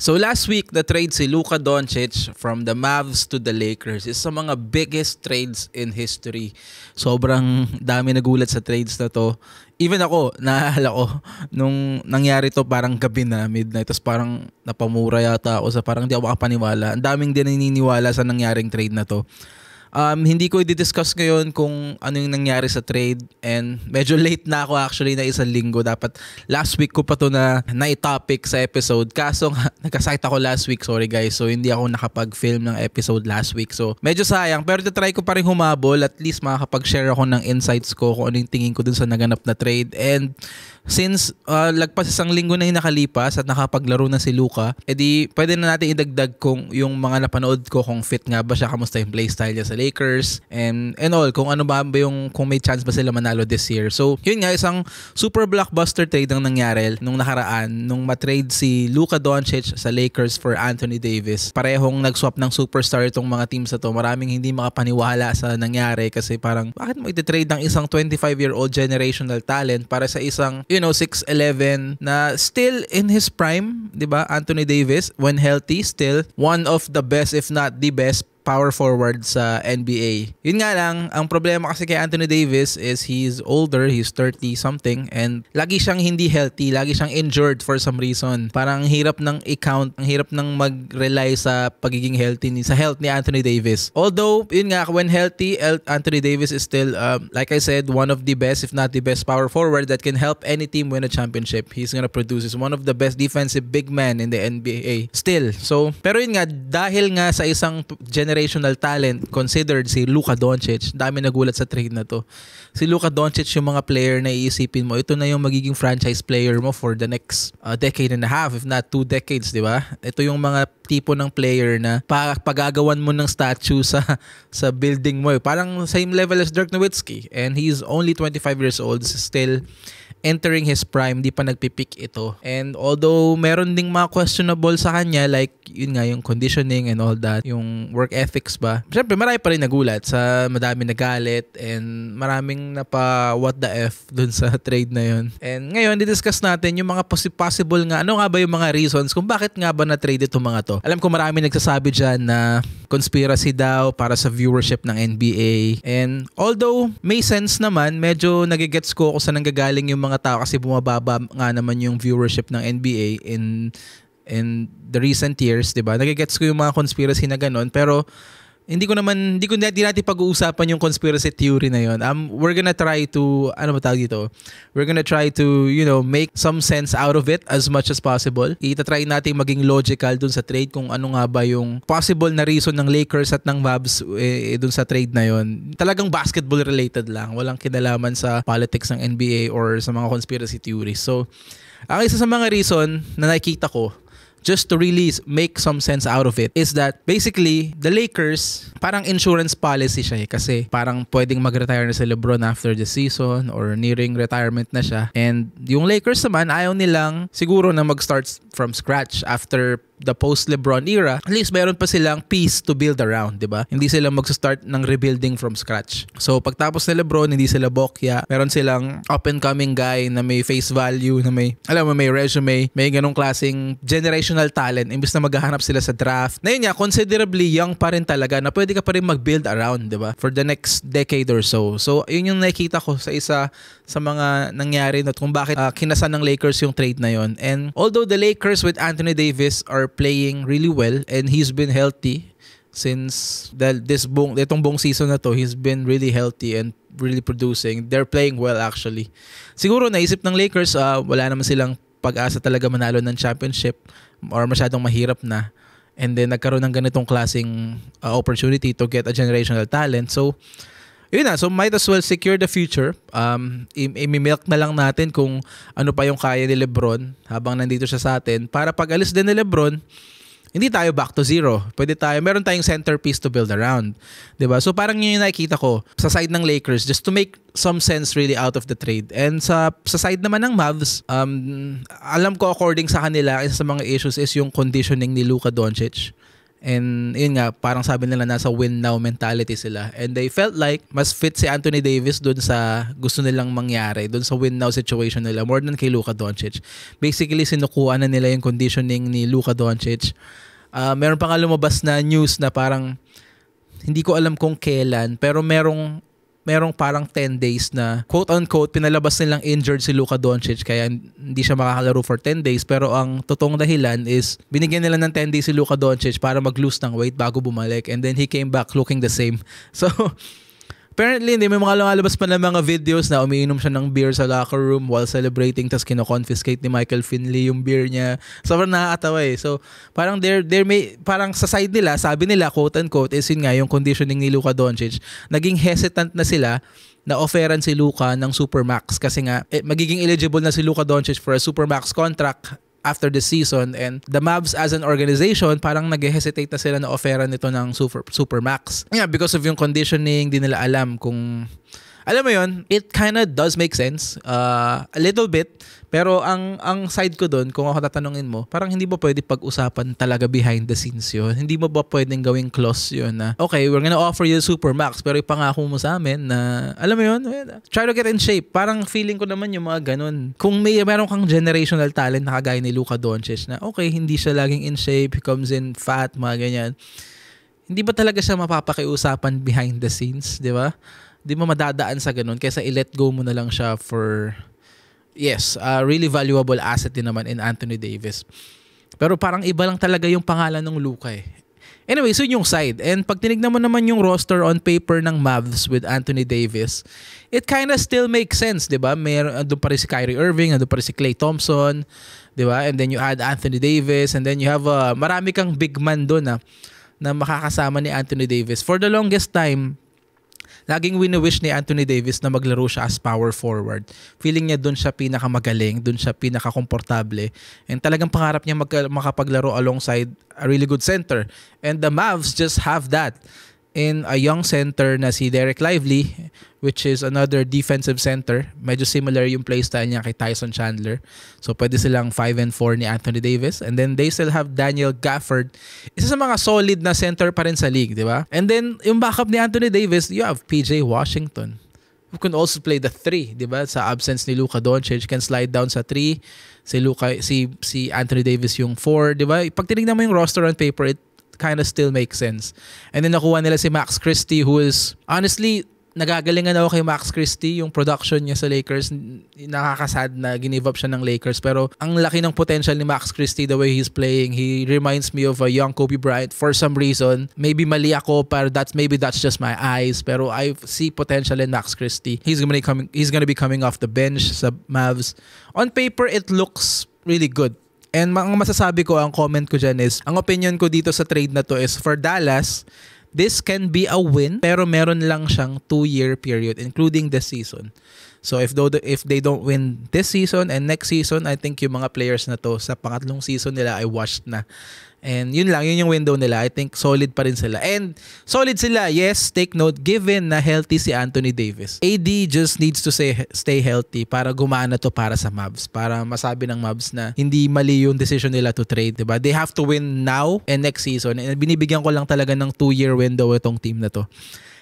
So last week, the trade si Luka Doncic from the Mavs to the Lakers is sa mga biggest trades in history. Sobrang dami nagulat sa trades na to. Even ako, naalala ko, nung nangyari to parang gabi na, midnight, tapos parang napamura yata ako sa parang di ako makapaniwala. Ang daming din naniniwala sa nangyaring trade na to. Hindi ko i-discuss ngayon kung ano yung nangyari sa trade, and medyo late na ako actually na isang linggo. Dapat last week ko pa to na i-topic sa episode. Kaso nagkasakit ako last week, sorry guys. So hindi ako nakapag-film ng episode last week. So medyo sayang, pero try ko pa rin humabol. At least makakapag-share ako ng insights ko kung ano yung tingin ko dun sa naganap na trade. And since lagpas isang linggo na yung nakalipas at nakapaglaro na si Luka, edi pwede na natin idagdag kung yung mga napanood ko kung fit nga ba siya, kamusta yung playstyle niya sa Lakers and all, kung ano ba yung kung may chance ba sila manalo this year. So yun nga, isang super blockbuster trade ang nangyari nung nakaraan nung matrade si Luka Doncic sa Lakers for Anthony Davis. Parehong nag-swap ng superstar itong mga teams na to. Maraming hindi makapaniwala sa nangyari kasi parang bakit mo iti-trade ng isang 25-year-old generational talent para sa isang 6'11" na still in his prime, 'di ba? Anthony Davis, when healthy, still one of the best if not the best power forward sa NBA. Yun nga lang, ang problema kasi kay Anthony Davis is he's older, he's 30 something, and lagi siyang hindi healthy, lagi siyang injured for some reason. Parang hirap ng i-count, ang hirap ng mag-rely sa pagiging healthy sa health ni Anthony Davis. Although, yun nga, when healthy, Anthony Davis is still, like I said, one of the best, if not the best power forward that can help any team win a championship. He's gonna produce. He's one of the best defensive big men in the NBA. Still. So, pero yun nga, dahil nga sa isang generational talent considered si Luka Doncic, dami nagulat sa trade na to. Si Luka Doncic yung mga player na iisipin mo, ito na yung magiging franchise player mo for the next decade and a half, if not 2 decades, di ba? Ito yung mga tipo ng player na pagagawan mo ng statue sa building mo. Parang same level as Dirk Nowitzki, and he's only 25 years old, still entering his prime, di pa nagpipick ito. And although meron ding mga questionable sa kanya, like yun nga, yung conditioning and all that, yung work ethics ba, syempre marami pa rin nagulat sa madami nagalit and maraming napa what the F dun sa trade na yun. And ngayon, didiscuss natin yung mga possible nga, ano nga ba yung mga reasons kung bakit nga ba na-trade itong mga to. Alam ko marami nagsasabi dyan na conspiracy daw para sa viewership ng NBA. And although may sense naman, medyo nagigets ko kung saan nanggagaling yung mga tao kasi bumababa nga naman yung viewership ng NBA in the recent years, 'di ba? Nagigets ko yung mga conspiracy na ganun, pero hindi natin pag-uusapan yung conspiracy theory na yun. We're gonna try to, We're gonna try to, make some sense out of it as much as possible. Itatry natin maging logical dun sa trade kung ano nga ba yung possible na reason ng Lakers at ng Mavs dun sa trade na yun. Talagang basketball related lang. Walang kinalaman sa politics ng NBA or sa mga conspiracy theories. So, ang isa sa mga reason na nakikita ko, just to really make some sense out of it, is that basically the Lakers parang insurance policy siya kasi parang pwedeng mag-retire na si LeBron after the season or nearing retirement na siya, and yung Lakers naman ayaw nilang siguro na mag-start from scratch after the post-LeBron era. At least meron pa silang piece to build around, di ba? Hindi sila mag-start ng rebuilding from scratch. So pagtapos ni LeBron, hindi sila bokya. Meron silang up-and-coming guy na may face value, na may resume, may ganong klaseng generational talent. Imbes na maghahanap sila sa draft. Na yun nga, considerably young pa rin talaga na pwede ka pa rin mag-build around, di ba? For the next decade or so. So yun yung nakikita ko sa isa sa mga nangyari na kung bakit kinasan ng Lakers yung trade na yun. And although the Lakers with Anthony Davis are playing really well and he's been healthy since itong buong season na to, he's been really healthy and really producing. They're playing well actually. Siguro naisip ng Lakers, wala naman silang pag-asa talaga manalo ng championship or masyadong mahirap na. And then nagkaroon ng ganitong klaseng opportunity to get a generational talent. So yun na, so might as well secure the future. I-milk na lang natin kung ano pa yung kaya ni LeBron habang nandito siya sa atin, para pag alis din ni LeBron, hindi tayo back to zero. Meron tayong centerpiece to build around. Diba? So parang yun yung nakikita ko sa side ng Lakers, just to make some sense really out of the trade. And sa side naman ng Mavs, alam ko according sa kanila, isa sa mga issues is yung conditioning ni Luka Doncic. And yun nga, parang sabi nila nasa win now mentality sila. And they felt like mas fit si Anthony Davis dun sa gusto nilang mangyari, dun sa win now situation nila more than kay Luka Doncic. Basically, sinukuan na nila yung conditioning ni Luka Doncic. Meron pa nga lumabas na news na parang hindi ko alam kung kailan, pero merong parang 10 days na quote-unquote pinalabas nilang injured si Luka Doncic kaya hindi siya makakalaro for 10 days, pero ang totoong dahilan is binigyan nila ng 10 days si Luka Doncic para mag-lose ng weight bago bumalik, and then he came back looking the same. So apparently, may mga lumalabas pa ng mga videos na umiinom siya ng beer sa locker room while celebrating, tas kino-confiscate ni Michael Finley yung beer niya. Sobrang nakakatawa eh. So, parang parang sa side nila, sabi nila, quote-unquote, is yun nga, yung conditioning ni Luka Doncic, naging hesitant na sila na offeran si Luka ng Supermax kasi nga, magiging eligible na si Luka Doncic for a Supermax contract after the season, and the Mavs as an organization parang nag-hesitate na sila na offeran nito ng Supermax. Yeah, because of yung conditioning, di nila alam kung alam mo yun, it kinda does make sense a little bit, pero ang side ko dun, kung ako tatanungin mo, parang hindi ba pwede pag-usapan talaga behind the scenes yun? Hindi mo ba pwedeng gawing clause yun na okay, we're gonna offer you Supermax, pero ipangako mo sa amin na alam mo yun, try to get in shape. Parang feeling ko naman yung mga ganun. Kung meron kang generational talent na kagaya ni Luka Doncic na okay, hindi siya laging in shape, he comes in fat, mga ganyan, hindi ba talaga siya mapapakiusapan behind the scenes, di ba? Di mo madadaan sa ganun kaysa i-let go mo na lang siya for really valuable asset din naman in Anthony Davis. Pero parang iba lang talaga yung pangalan ng Luka eh. Anyway, so yung side. And pag tinignan mo naman yung roster on paper ng Mavs with Anthony Davis, it kinda still makes sense, di ba? Doon pa rin si Kyrie Irving, doon pa rin si Klay Thompson, di ba? And then you add Anthony Davis, and then you have marami kang big man doon na makakasama ni Anthony Davis. For the longest time, laging wini-wish ni Anthony Davis na maglaro siya as power forward. Feeling niya doon siya pinakamagaling, doon siya pinakakomportable. And talagang pangarap niya makapaglaro alongside a really good center. And the Mavs just have that in a young center na si Derek Lively, which is another defensive center. Medyo similar yung playstyle niya kay Tyson Chandler. So pwede silang 5 and 4 ni Anthony Davis. And then they still have Daniel Gafford. Isa sa mga solid na center pa rin sa league, di ba? And then yung backup ni Anthony Davis, you have PJ Washington, who can also play the 3, di ba? Sa absence ni Luka Doncic, can slide down sa 3. Si Anthony Davis yung 4, di ba? Pag tinignan mo yung roster on paper, it kind of still makes sense. And then nakuha nila si Max Christie, who is honestly, nagagalingan ako kay Max Christie. Yung production niya sa Lakers, nakakasad na give up siya ng Lakers, pero ang laki ng potential ni Max Christie, the way he's playing. He reminds me of a young Kobe Bryant for some reason. Maybe mali ako, pero that's just my eyes, pero I see potential in Max Christie. He's gonna be coming off the bench sa Mavs. On paper, it looks really good. And ang masasabi ko, ang comment ko dyan is, ang opinion ko dito sa trade na to is, for Dallas, this can be a win, pero meron lang siyang 2-year period, including this season. So if they don't win this season and next season, I think yung mga players na to sa pangatlong season nila ay washed na. And yun yung window nila. I think solid pa rin sila. And solid sila, yes, take note, given na healthy si Anthony Davis. AD just needs to stay healthy para gumana to para sa Mavs. Para masabi ng Mavs na hindi mali yung decision nila to trade, diba? They have to win now and next season. And binibigyan ko lang talaga ng 2-year window itong team na to.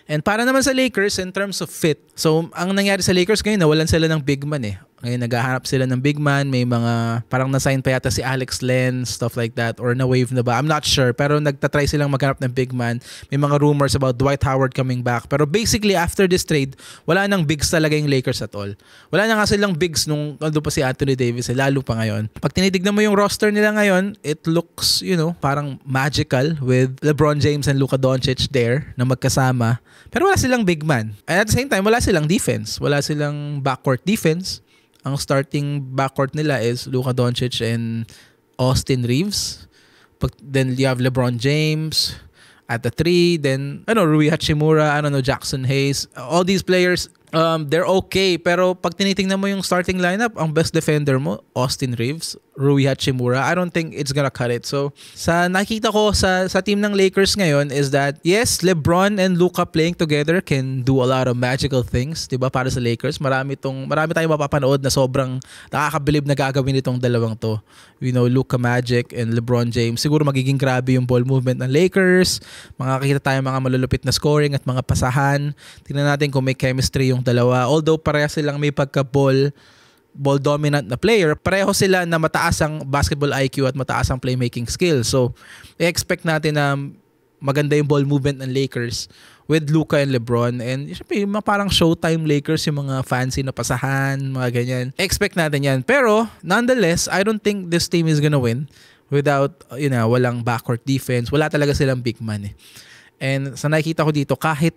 And para naman sa Lakers, in terms of fit, so ang nangyari sa Lakers ngayon, nawalan sila ng big man eh. Ngayon naghahanap sila ng big man, may mga parang na-sign pa yata si Alex Len, stuff like that, or na-wave na ba, I'm not sure, pero nagtatry silang maghanap ng big man. May mga rumors about Dwight Howard coming back, pero basically after this trade, wala nang bigs talaga yung Lakers at all. Wala na nga silang bigs nung ando pa si Anthony Davis, lalo pa ngayon. Pag tinitignan mo yung roster nila ngayon, it looks, parang magical with LeBron James and Luka Doncic there na magkasama, pero wala silang big man. And at the same time, wala silang defense, wala silang backcourt defense. Ang starting backcourt nila is Luka Doncic and Austin Reeves. Then you have LeBron James at the 3. Then, Rui Hachimura, Jackson Hayes. All these players, They're okay, pero pag tinitingnan mo yung starting lineup, ang best defender mo, Austin Reeves, Rui Hachimura, I don't think it's gonna cut it. So, sa nakita ko sa team ng Lakers ngayon is that, yes, LeBron and Luka playing together can do a lot of magical things, diba, para sa Lakers. Marami tayong mapapanood na sobrang nakakabilib na gagawin itong dalawang to. You know, Luka Magic and LeBron James. Siguro magiging grabe yung ball movement ng Lakers. Makakita tayo mga malulupit na scoring at mga pasahan. Tingnan natin kung may chemistry yung dalawa. Although pareha silang may ball dominant na player, pareho sila na mataas ang basketball IQ at mataas ang playmaking skill. So, i-expect natin na maganda yung ball movement ng Lakers with Luka and LeBron. And syempre, yung mga parang showtime Lakers, yung mga fancy na pasahan, mga ganyan. Expect natin yan. Pero, nonetheless, I don't think this team is gonna win without, walang backcourt defense. Wala talaga silang big man eh. And sa nakikita ko dito, kahit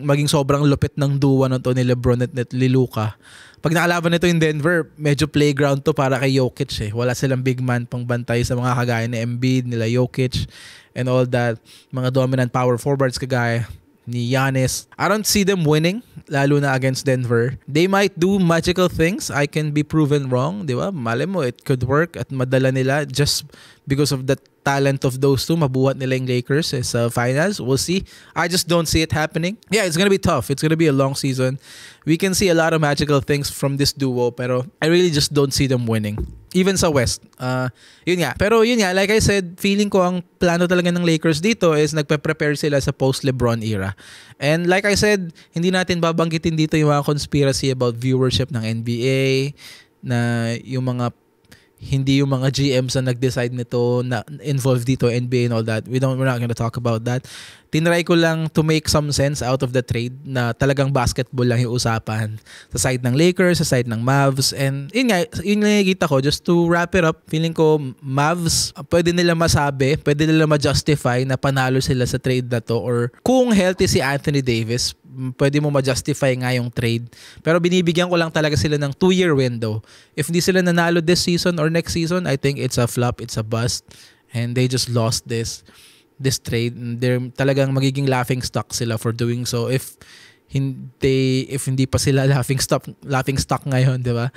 maging sobrang lupit ng duo nito ni LeBron at ni Luka, pag nakalaban nito in Denver, medyo playground to para kay Jokic eh. Wala silang big man pang bantay sa mga kagaya ni Embiid, nila Jokic, and all that. Mga dominant power forwards kagaya ni Giannis. I don't see them winning, lalo na against Denver. They might do magical things. I can be proven wrong, di ba? Malay mo, it could work at madala nila just because of the talent of those two. Mabuhat nila yung Lakers sa finals. We'll see. I just don't see it happening. Yeah, it's gonna be tough. It's gonna be a long season. We can see a lot of magical things from this duo, pero I really just don't see them winning. Even sa West. Yun nga. Pero yun nga, like I said, feeling ko ang plano talaga ng Lakers dito is nagpe-prepare sila sa post-LeBron era. And like I said, hindi natin babanggitin dito yung mga conspiracy about viewership ng NBA, na yung mga hindi yung mga GMs na nag-decide nito na involved dito NBA and all that. We're not gonna talk about that. Tinry ko lang to make some sense out of the trade na talagang basketball lang yung usapan sa side ng Lakers, sa side ng Mavs, and yun nakikita ko. Just to wrap it up, feeling ko Mavs, pwede nila masabi, pwede nila ma-justify na panalo sila sa trade na to, or kung healthy si Anthony Davis, pwede mo ma-justify nga yung trade. Pero binibigyan ko lang talaga sila ng 2-year window. If hindi sila nanalo this season or next season, I think it's a flop, it's a bust, and they just lost this trade. They're talagang magiging laughing stock sila for doing so if hindi pa sila laughing stock ngayon, di ba?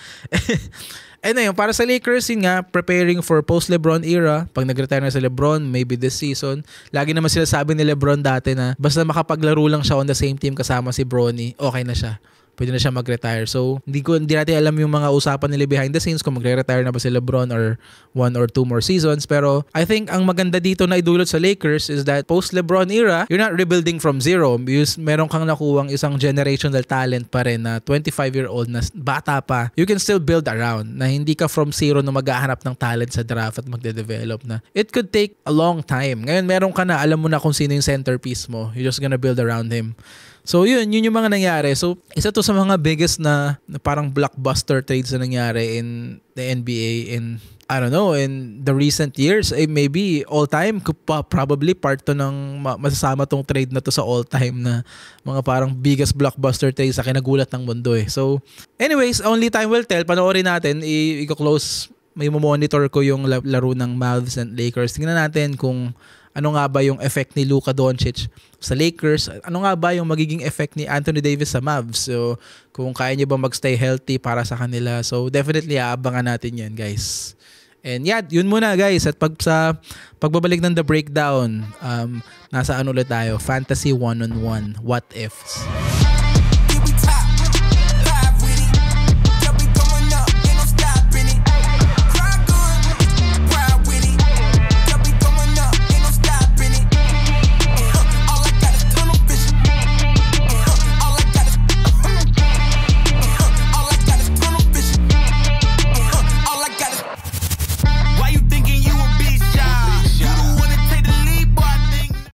And ayun, para sa Lakers, yun nga, preparing for post-LeBron era. Pag nag-retire na si LeBron, maybe this season. Lagi naman sila sabi ni LeBron dati na basta makapaglaro lang siya on the same team kasama si Bronny, okay na siya. Pwede na siya mag-retire. So, hindi natin alam yung mga usapan nila behind the scenes kung magre-retire na ba si LeBron or 1 or 2 more seasons. Pero I think ang maganda dito na idulot sa Lakers is that post-LeBron era, you're not rebuilding from zero. Meron kang nakuwang isang generational talent pa rin na 25-year-old na bata pa. You can still build around na hindi ka from zero na maghahanap ng talent sa draft at magde-develop na. It could take a long time. Ngayon, meron ka na, alam mo na kung sino yung centerpiece mo. You're just gonna build around him. So yun yung mga nangyari. So isa to sa mga biggest na parang blockbuster trades na nangyari in the NBA in, I don't know, in the recent years. Maybe all time, probably part to ng masasama tong trade na to sa all time na mga parang biggest blockbuster trades sa kinagulat ng mundo eh. So anyways, only time will tell. Panoorin natin, i-close, may monitor ko yung laro ng Mavs and Lakers. Tingnan natin kung ano nga ba yung effect ni Luka Doncic sa Lakers? Ano nga ba yung magiging effect ni Anthony Davis sa Mavs? So, kung kaya niya ba magstay healthy para sa kanila. So, definitely aabangan natin yan, guys. And yeah, yun muna, guys. At pagbabalik ng The Breakdown, nasa ano ulit tayo? Fantasy 1-on-1. What ifs?